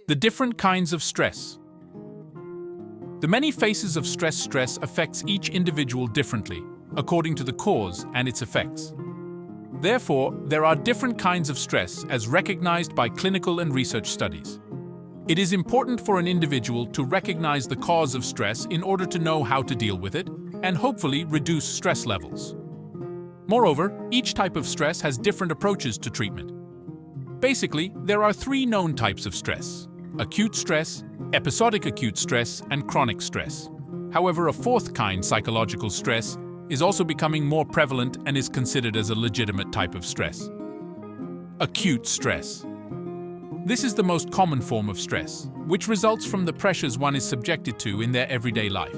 The different kinds of stress. The many faces of stress affects each individual differently, according to the cause and its effects. Therefore, there are different kinds of stress as recognized by clinical and research studies. It is important for an individual to recognize the cause of stress in order to know how to deal with it and hopefully reduce stress levels. Moreover, each type of stress has different approaches to treatment. Basically, there are three known types of stress: acute stress, episodic acute stress, and chronic stress. However, a fourth kind, psychological stress, is also becoming more prevalent and is considered as a legitimate type of stress. Acute stress. This is the most common form of stress, which results from the pressures one is subjected to in their everyday life.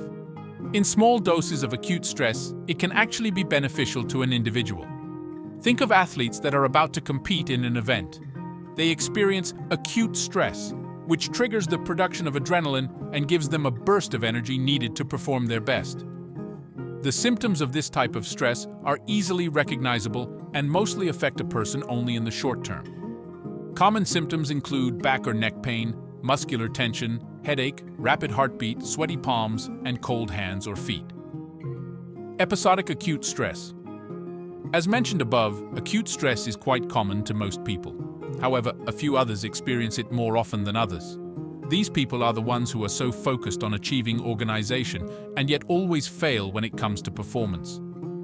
In small doses of acute stress, it can actually be beneficial to an individual. Think of athletes that are about to compete in an event. They experience acute stress, which triggers the production of adrenaline and gives them a burst of energy needed to perform their best. The symptoms of this type of stress are easily recognizable and mostly affect a person only in the short term. Common symptoms include back or neck pain, muscular tension, headache, rapid heartbeat, sweaty palms, and cold hands or feet. Episodic acute stress. As mentioned above, acute stress is quite common to most people. However, a few others experience it more often than others. These people are the ones who are so focused on achieving organization and yet always fail when it comes to performance.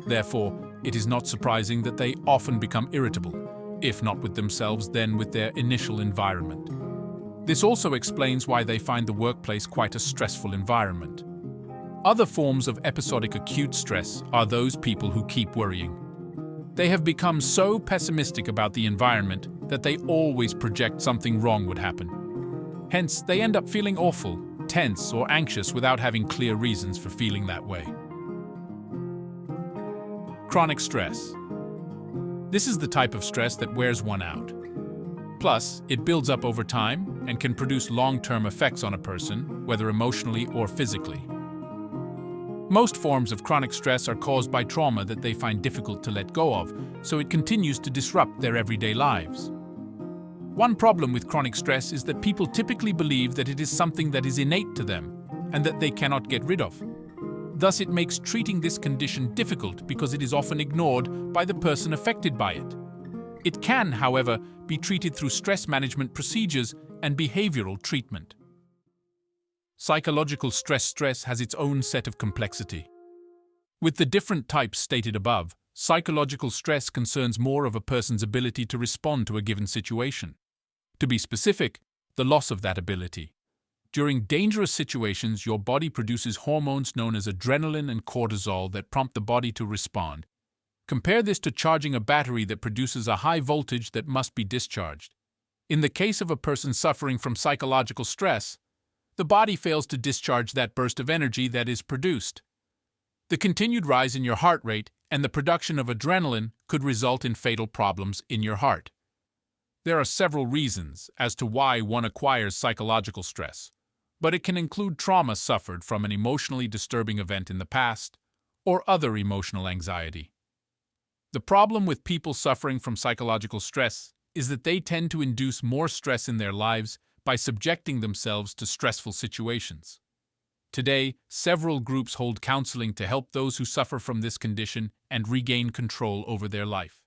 Therefore, it is not surprising that they often become irritable, if not with themselves, then with their initial environment. This also explains why they find the workplace quite a stressful environment. Other forms of episodic acute stress are those people who keep worrying. They have become so pessimistic about the environment that they always project something wrong would happen. Hence, they end up feeling awful, tense, or anxious without having clear reasons for feeling that way. Chronic stress. This is the type of stress that wears one out. Plus, it builds up over time and can produce long-term effects on a person, whether emotionally or physically. Most forms of chronic stress are caused by trauma that they find difficult to let go of, so it continues to disrupt their everyday lives. One problem with chronic stress is that people typically believe that it is something that is innate to them and that they cannot get rid of. Thus, it makes treating this condition difficult because it is often ignored by the person affected by it. It can, however, be treated through stress management procedures and behavioral treatment. Psychological stress has its own set of complexity. With the different types stated above, psychological stress concerns more of a person's ability to respond to a given situation. To be specific, the loss of that ability. During dangerous situations, your body produces hormones known as adrenaline and cortisol that prompt the body to respond. Compare this to charging a battery that produces a high voltage that must be discharged. In the case of a person suffering from psychological stress, the body fails to discharge that burst of energy that is produced. The continued rise in your heart rate and the production of adrenaline could result in fatal problems in your heart. There are several reasons as to why one acquires psychological stress, but it can include trauma suffered from an emotionally disturbing event in the past or other emotional anxiety. The problem with people suffering from psychological stress is that they tend to induce more stress in their lives by subjecting themselves to stressful situations. Today, several groups hold counseling to help those who suffer from this condition and regain control over their life.